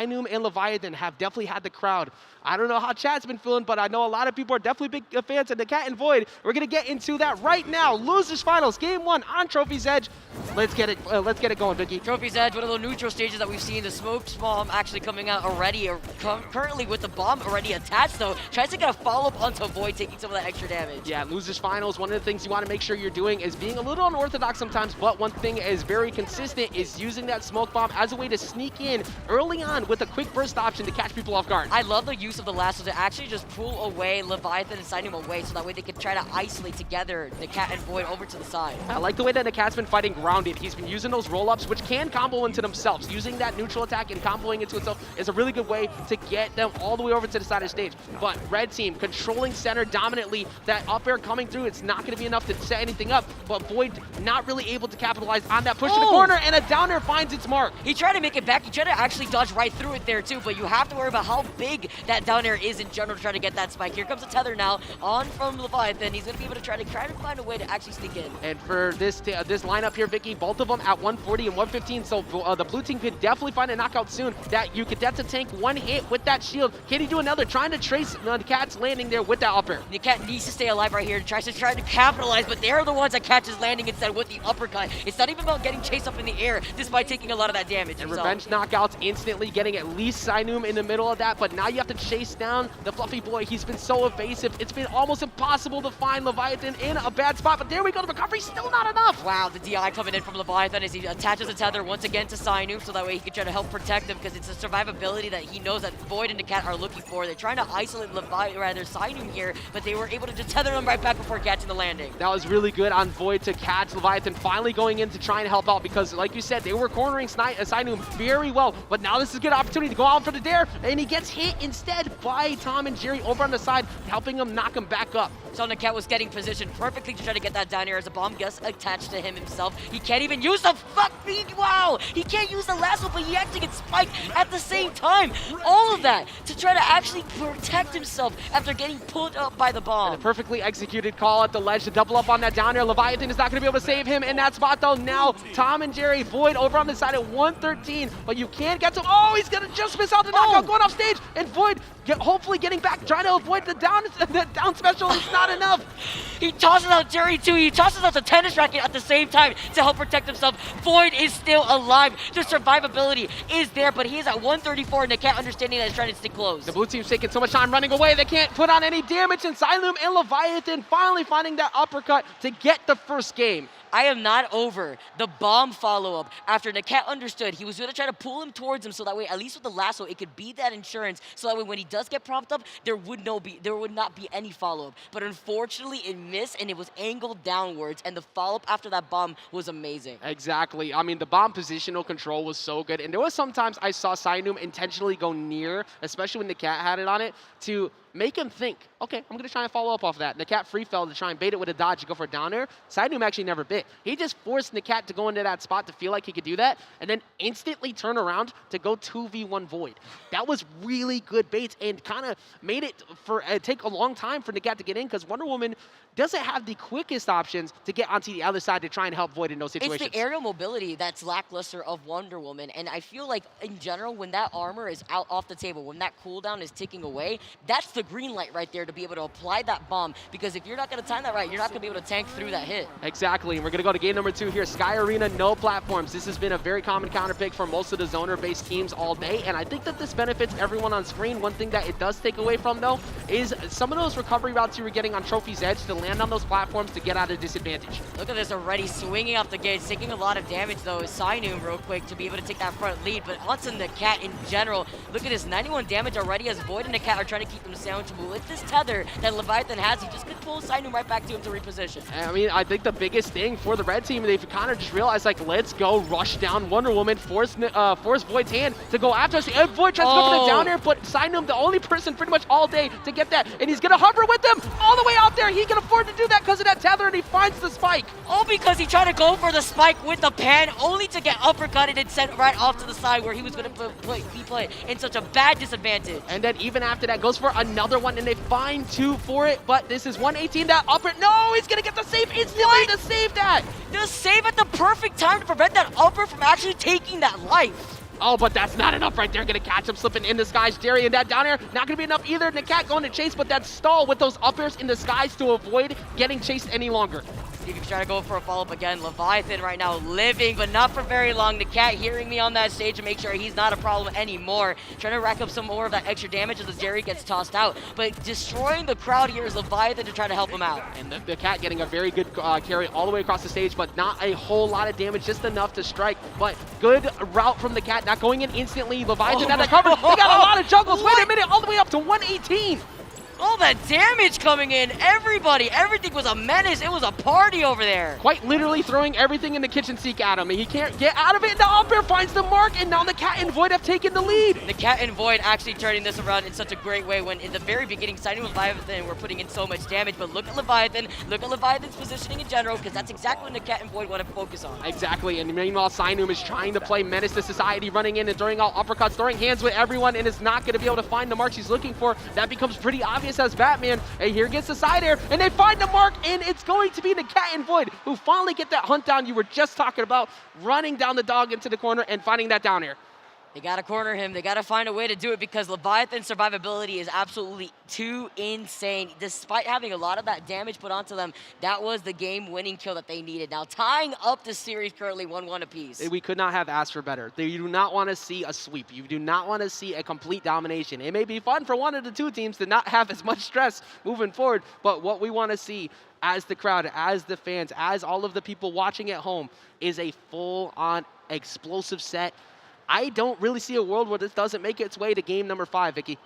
Synume and Leviathan have definitely had the crowd. I don't know how chat's been feeling, but I know a lot of people are definitely big fans of Nakat and Void. We're gonna get into that right now. Losers finals, game 1 on Trophy's Edge. Let's get it going, Vicky. Trophy's Edge, one of the neutral stages that we've seen. The smoke bomb actually coming out already. Currently with the bomb already attached, though, tries to get a follow-up onto Void, taking some of that extra damage. Yeah, losers finals. One of the things you want to make sure you're doing is being a little unorthodox sometimes, but one thing is very consistent is using that smoke bomb as a way to sneak in early on with a quick burst option to catch people off guard. I love the use of the lasso to actually just pull away Leviathan and Synume away, so that way they can try to isolate together Nakat and Void over to the side. I like the way that Nakat's been fighting grounded. He's been using those roll-ups, which can combo into themselves. Using that neutral attack and comboing into itself is a really good way to get them all the way over to the side of the stage. But red team controlling center dominantly, that up air coming through, it's not going to be enough to set anything up, but Void not really able to capitalize on that push to the corner, and a down air finds its mark. He tried to make it back. He tried to actually dodge right through it there too, but you have to worry about how big that down air is in general to try to get that spike. Here comes a tether now on from Leviathan. He's going to be able to try to find a way to actually sneak in. And for this lineup here, Vicky, both of them at 140 and 115, so the blue team could definitely find a knockout soon. That you could definitely tank one hit with that shield. Can he do another? Trying to trace Nakat's landing there with that up air. Nakat needs to stay alive right here and try to capitalize, but they're the ones that catch his landing instead with the uppercut. It's not even about getting chased up in the air, despite taking a lot of that damage. And revenge knockouts instantly getting at least Synume in the middle of that, but now you have to chase down the fluffy boy. He's been so evasive. It's been almost impossible to find Leviathan in a bad spot, but there we go. The recovery still not enough. Wow, the DI coming in from Leviathan as he attaches a tether once again to Synume, so that way he can try to help protect him, because it's a survivability that he knows that Void and Nakat are looking for. They're trying to isolate Synume here, but they were able to just tether him right back before catching the landing. That was really good on Void to catch Leviathan, finally going in to try and help out, because like you said, they were cornering Synume very well, but now this is a good opportunity to go out for the dare, and he gets hit instead by Tom and Jerry over on the side, helping him knock him back up. So Nakat was getting positioned perfectly to try to get that down here as a bomb gets attached to him himself. He can't even use the wow! He can't use the lasso, but he actually gets spiked at the same time. All of that to try to actually protect himself after getting pulled up by the bomb. And a perfectly executed call at the ledge to double up on that down air. Leviathan is not going to be able to save him in that spot though. Now Tom and Jerry, Void over on the side at 113, but you can't get to him. Oh, he's going to just miss out the knockout going off stage, and Void hopefully getting back, trying to avoid the down special. It's not enough. He tosses out Jerry too. He tosses out the tennis racket at the same time to help protect himself. Void is still alive. The survivability is there, but he is at 134, and Nakat understanding that he's trying to stick close. The blue team's taking so much time running away, they can't put on any damage, and Synume and Leviathan finally finding that uppercut to get the first game. I am not over the bomb follow-up after Nakat understood he was going to try to pull him towards him, so that way, at least with the lasso, it could be that insurance, so that way when he does get propped up, there would not be any follow-up. But unfortunately, it missed, and it was angled downwards, and the follow-up after that bomb was amazing. Exactly. I mean, the bomb positional control was so good, and there was sometimes I saw Synume intentionally go near, especially when Nakat had it on it, to make him think, okay, I'm going to try and follow up off that. Nakat free fell to try and bait it with a dodge to go for a down air. Synume actually never bit. He just forced Nakat to go into that spot to feel like he could do that, and then instantly turn around to go 2v1 Void. That was really good baits, and kind of made it take a long time for Nakat to get in, because Wonder Woman doesn't have the quickest options to get onto the other side to try and help Void in those situations. It's the aerial mobility that's lackluster of Wonder Woman, and I feel like, in general, when that armor is out off the table, when that cooldown is ticking away, that's the green light right there to be able to apply that bomb, because if you're not going to time that right, you're not going to be able to tank through that hit. Exactly, and we're going to go to game number 2 here. Sky Arena, no platforms. This has been a very common counter pick for most of the zoner-based teams all day, and I think that this benefits everyone on screen. One thing that it does take away from, though, is some of those recovery routes you were getting on Trophy's Edge to land on those platforms to get out of disadvantage. Look at this already, swinging off the gates, taking a lot of damage, though, is Synume real quick to be able to take that front lead, but onto Nakat in general. Look at this, 91 damage already as Void and Nakat are trying to keep them sandwiched. With this tether that Leviathan has, he just could pull Synume right back to him to reposition. I mean, I think the biggest thing for the red team, they've kind of just realized, like, let's go rush down Wonder Woman, force Void's hand to go after us. And Void tries to go for the down air, but Synume, the only person pretty much all day to get that, and he's going to hover with them all the way out there. He can afford to do that because of that tether, and he finds the spike. All because he tried to go for the spike with the pan, only to get uppercutted and sent right off to the side where he was going to be put in such a bad disadvantage. And then even after that, goes for another one, and they find 2 for it, but this is 118, that upper. No, he's going to get the save instantly to save that. The save at the perfect time to prevent that upper from actually taking that life. Oh, but that's not enough right there. Gonna catch him slipping in the skies. Jerry, and that down air, not gonna be enough either. Nakat going to chase, but that stall with those up airs in the skies to avoid getting chased any longer. Steve, he's trying to go for a follow-up again. Leviathan right now living, but not for very long. Nakat hearing me on that stage to make sure he's not a problem anymore. Trying to rack up some more of that extra damage as Jerry gets tossed out. But destroying the crowd here is Leviathan to try to help him out. And the Cat getting a very good carry all the way across the stage, but not a whole lot of damage, just enough to strike. But good route from the Cat, not going in instantly. Leviathan had that covered. They got a lot of juggles. Wait a minute, all the way up to 118. All that damage coming in, everything was a menace. It was a party over there. Quite literally throwing everything in the kitchen sink at him, and he can't get out of it. The up air finds the mark, and now the Cat and Void have taken the lead. The Cat and Void actually turning this around in such a great way when in the very beginning, Synume and Leviathan were putting in so much damage, but look at Leviathan's positioning in general, because that's exactly what the Cat and Void want to focus on. Exactly, and meanwhile, Synume is trying to play Menace to Society, running in and throwing out uppercuts, throwing hands with everyone, and is not going to be able to find the marks he's looking for. That becomes pretty obvious as Batman. And here gets the side air, and they find the mark, and it's going to be the Cat and Void who finally get that hunt down you were just talking about, running down the dog into the corner and finding that down air. They got to corner him. They got to find a way to do it because Leviathan's survivability is absolutely too insane. Despite having a lot of that damage put onto them, that was the game-winning kill that they needed. Now tying up the series currently 1-1 apiece. We could not have asked for better. You do not want to see a sweep. You do not want to see a complete domination. It may be fun for one of the two teams to not have as much stress moving forward, but what we want to see as the crowd, as the fans, as all of the people watching at home is a full-on explosive set. I don't really see a world where this doesn't make its way to game number 5, Vicky.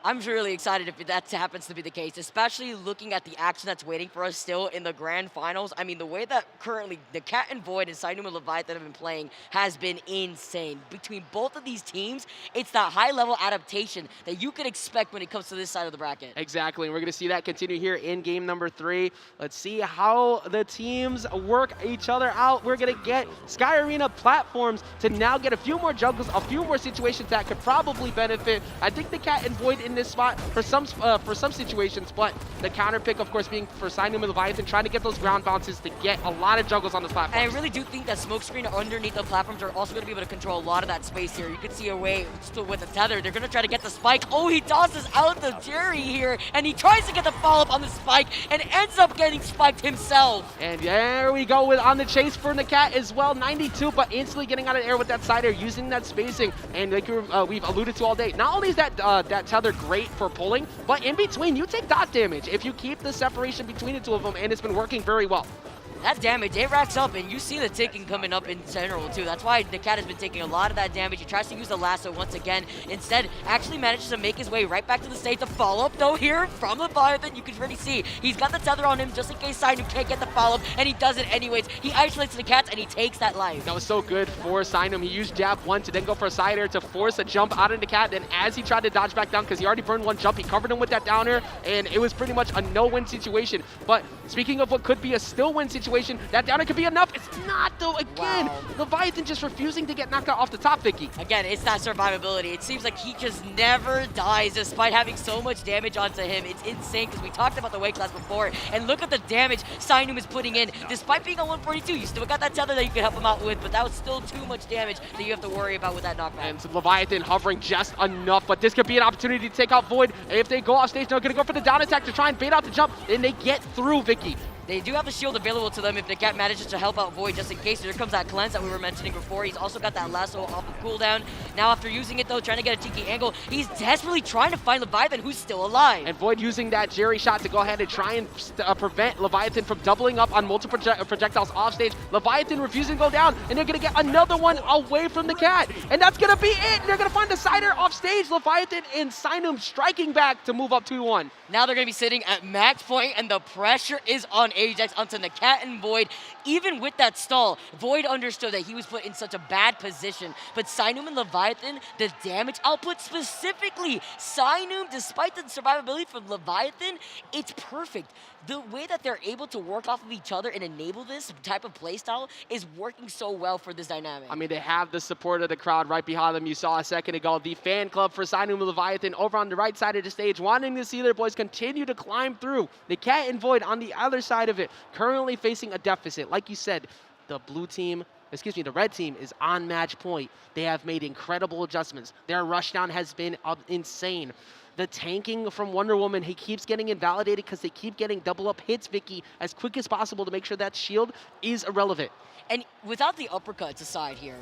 I'm really excited if that happens to be the case, especially looking at the action that's waiting for us still in the grand finals. I mean, the way that currently the Cat and Void and Synume and Leviathan have been playing has been insane. Between both of these teams, it's that high-level adaptation that you could expect when it comes to this side of the bracket. Exactly, and we're going to see that continue here in game number 3. Let's see how the teams work each other out. We're going to get Sky Arena platforms to now get a few more juggles, a few more situations that could probably benefit. I think the Cat and Void in this spot for some situations, but the counter pick, of course, being for Synume and Leviathan, trying to get those ground bounces to get a lot of juggles on the platform. And I really do think that smoke screen underneath the platforms are also going to be able to control a lot of that space here. You can see a way still with a tether. They're going to try to get the spike. Oh, he tosses out the Jerry here, and he tries to get the follow-up on the spike and ends up getting spiked himself. And there we go on the chase for the Cat as well, 92, but instantly getting out of the air with that side air, using that spacing. And like we've alluded to all day, not only is that tether great for pulling, but in between, you take dot damage if you keep the separation between the two of them, and it's been working very well. That damage, it racks up, and you see the ticking coming up in general, too. That's why the Cat has been taking a lot of that damage. He tries to use the lasso once again. Instead, actually manages to make his way right back to the stage. The follow-up, though, here from Leviathan, you can really see. He's got the tether on him just in case Synume can't get the follow-up, and he does it anyways. He isolates the Cats, and he takes that life. That was so good for Synume. He used jab 1 to then go for a side air to force a jump out of the Cat. Then as he tried to dodge back down, because he already burned one jump, he covered him with that down air, and it was pretty much a no-win situation. But speaking of what could be a still-win situation, that down air could be enough. It's not, though. Again, wow. Leviathan just refusing to get knocked out off the top, Vicky. Again, it's that survivability. It seems like he just never dies despite having so much damage onto him. It's insane because we talked about the weight class before, and look at the damage Synume is putting in. Despite being on 142, you still got that tether that you can help him out with, but that was still too much damage that you have to worry about with that knockback. And so Leviathan hovering just enough, but this could be an opportunity to take out Void. If they go off stage, they're going to go for the down attack to try and bait out the jump, and they get through, Vicky. They do have the shield available to them if the Cat manages to help out Void just in case. Here comes that cleanse that we were mentioning before. He's also got that lasso off of cooldown. Now after using it though, trying to get a cheeky angle, he's desperately trying to find Leviathan who's still alive. And Void using that Jerry shot to go ahead and try and prevent Leviathan from doubling up on multiple projectiles off stage. Leviathan refusing to go down, and they're going to get another one away from the Cat. And that's going to be it. They're going to find the side air off stage. Leviathan and Synume striking back to move up 2-1. Now they're going to be sitting at max point, and the pressure is on Ajax onto the Cat and Void. Even with that stall, Void understood that he was put in such a bad position. But Synume and Leviathan, the damage output specifically, Synume, despite the survivability from Leviathan, it's perfect. The way that they're able to work off of each other and enable this type of playstyle is working so well for this dynamic. I mean, they have the support of the crowd right behind them. You saw a second ago, the fan club for Synume and Leviathan over on the right side of the stage, wanting to see their boys continue to climb through. The Cat and Void on the other side of it, currently facing a deficit. Like you said, the blue team the red team is on match point. They have made incredible adjustments. Their rushdown has been insane. The tanking from Wonder Woman, he keeps getting invalidated because they keep getting double up hits, Vicky, as quick as possible to make sure that shield is irrelevant. And without the uppercuts aside here,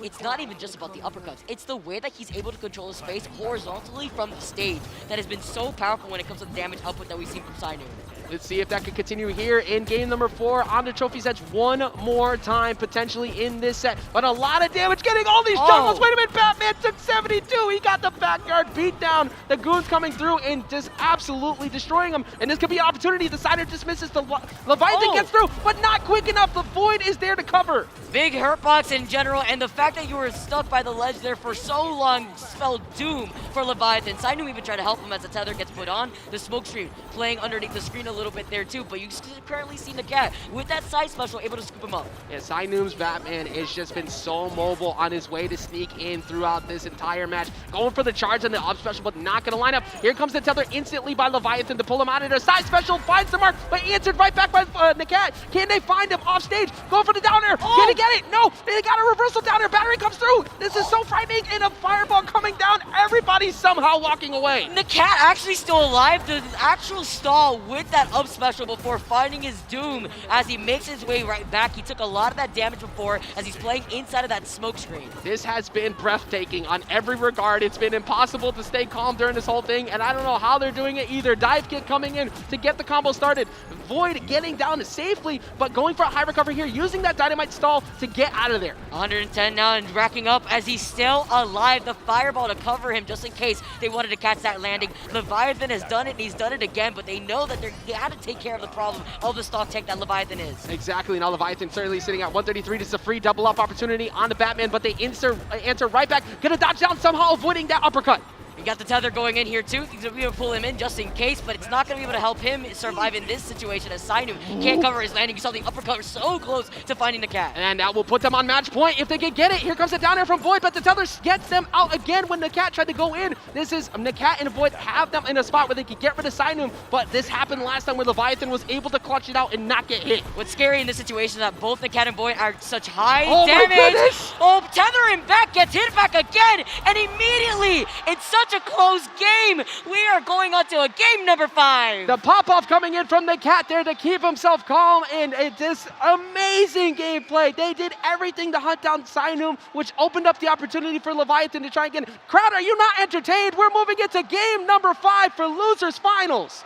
it's not even just about the uppercuts. It's the way that he's able to control his space horizontally from the stage that has been so powerful when it comes to the damage output that we've seen from Synume. Let's see if that can continue here in game number 4 on the Trophy's Edge one more time, potentially in this set. But a lot of damage getting all these jungles. Wait a minute, Batman took 72. He got the backyard beat down. The goons coming through and just absolutely destroying him. And this could be an opportunity. The Decider dismisses. The Leviathan gets through, but not quick enough. The Void is there to cover. Big hurtbox in general, and the fact that you were stuck by the ledge there for so long spelled doom for Leviathan. Synume even tried to help him as the tether gets put on. The smoke screen playing underneath the screen a little bit there too, but you currently see Nakat with that side special able to scoop him up. Yeah, Synume's Batman has just been so mobile on his way to sneak in throughout this entire match. Going for the charge on the up special, but not going to line up. Here comes the tether instantly by Leviathan to pull him out of there. Side special finds the mark, but answered right back by Nakat. Can they find him off stage? Go for the down air. Can he get it? No, they got a reversal down air. Battery comes through. This is so frightening, and a fireball coming down. Everybody's somehow walking away. Nakat actually still alive. The actual stall with that up special before finding his doom as he makes his way right back. He took a lot of that damage before as he's playing inside of that smoke screen. This has been breathtaking on every regard. It's been impossible to stay calm during this whole thing, and I don't know how they're doing it either. Dive kick coming in to get the combo started. Void getting down safely, but going for a high recovery here, using that dynamite stall to get out of there. 110 now and racking up as he's still alive. The fireball to cover him just in case they wanted to catch that landing. Leviathan has done it and he's done it again, but they know that they had to take care of the problem of the stock tank that Leviathan is. Exactly. Now Leviathan certainly sitting at 133. This is a free double up opportunity on the Batman, but they answer right back. Gonna dodge down, somehow avoiding that uppercut. You got the tether going in here too. He's going to pull him in just in case, but it's not going to be able to help him survive in this situation as Synume can't cover his landing. You saw the uppercut so close to finding the cat. And that will put them on match point if they can get it. Here comes the down air from Void, but the tether gets them out again when the cat tried to go in. This is Nakat and Void have them in a spot where they can get rid of Synume, but this happened last time where Leviathan was able to clutch it out and not get hit. What's scary in this situation is that both Nakat and Void are such high My damage. goodness. Oh, tether him back, gets hit back again, and immediately, it's such a close game. We are going on to a game number 5. The pop-off coming in from the cat there to keep himself calm, and this amazing gameplay. They did everything to hunt down Synume, which opened up the opportunity for Leviathan to try again. Crowd, are you not entertained? We're moving into game number 5 for Losers Finals.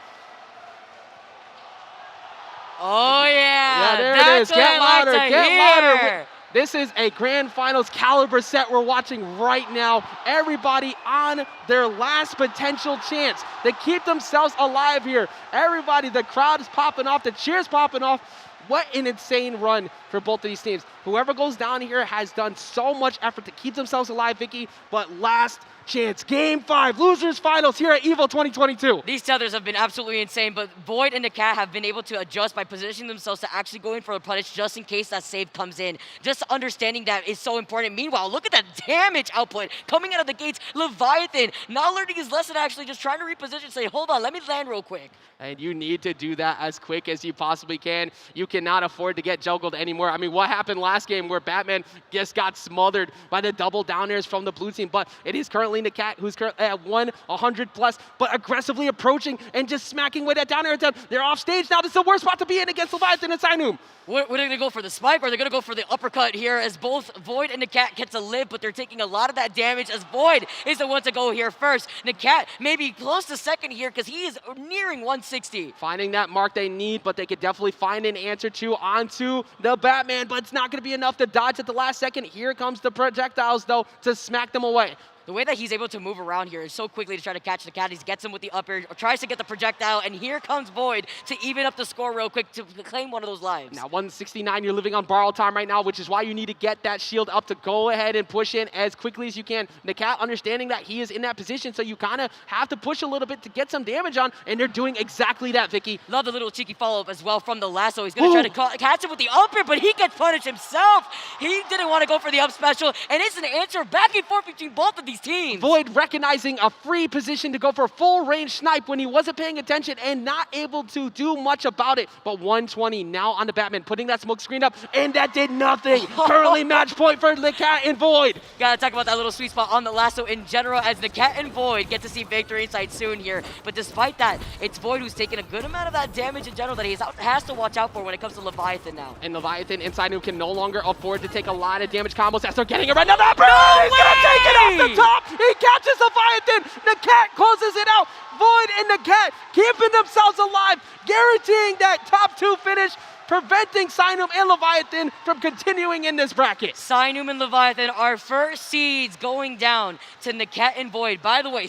Oh yeah, there that's it is. Get louder, like get louder. This is a grand finals caliber set we're watching right now. Everybody on their last potential chance to keep themselves alive here. Everybody, the crowd is popping off, the cheers popping off. What an insane run for both of these teams. Whoever goes down here has done so much effort to keep themselves alive, Vicky, but last chance. Game 5, Losers Finals here at EVO 2022. These tethers have been absolutely insane, but Void and Nakat have been able to adjust by positioning themselves to actually go in for a punish just in case that save comes in. Just understanding that is so important. Meanwhile, look at that damage output coming out of the gates. Leviathan not learning his lesson, actually just trying to reposition, say, hold on, let me land real quick. And you need to do that as quick as you possibly can. You cannot afford to get juggled anymore. I mean, what happened last game where Batman just got smothered by the double down airs from the blue team, but it is currently Nakat who's currently at 100 plus, but aggressively approaching and just smacking with that down air. They're off stage now. This is the worst spot to be in against Leviathan and Synume. What are they going to go for, the spike, or are they going to go for the uppercut here as both Void and Nakat get to live, but they're taking a lot of that damage as Void is the one to go here first. Nakat maybe close to second here because he is nearing 160. Finding that mark they need, but they could definitely find an answer to onto the Batman, but it's not going to be enough to dodge at the last second. Here comes the projectiles, though, to smack them away. The way that he's able to move around here is so quickly to try to catch the cat. He gets him with the up air, tries to get the projectile, and here comes Void to even up the score real quick to claim one of those lives. Now 169, you're living on borrowed time right now, which is why you need to get that shield up to go ahead and push in as quickly as you can. Nakat understanding that he is in that position, so you kind of have to push a little bit to get some damage on, and they're doing exactly that, Vicky. Love the little cheeky follow-up as well from the lasso. He's going to try to catch him with the up air, but he gets punished himself. He didn't want to go for the up special, and it's an answer back and forth between both of these these teams. Void recognizing a free position to go for full range snipe when he wasn't paying attention and not able to do much about it. But 120 now on the Batman, putting that smoke screen up, and that did nothing. Currently match point for Nakat and Void. Gotta talk about that little sweet spot on the lasso in general, as Nakat and Void get to see victory inside soon here. But despite that, it's Void who's taking a good amount of that damage in general that he has to watch out for when it comes to Leviathan now. And Leviathan inside who can no longer afford to take a lot of damage combos as they're getting it right now. He's gonna take it off the top. He catches Leviathan. Nakat closes it out. Void and Nakat keeping themselves alive, guaranteeing that top 2 finish, preventing Synume and Leviathan from continuing in this bracket. Synume and Leviathan are first seeds going down to Nakat and Void. By the way,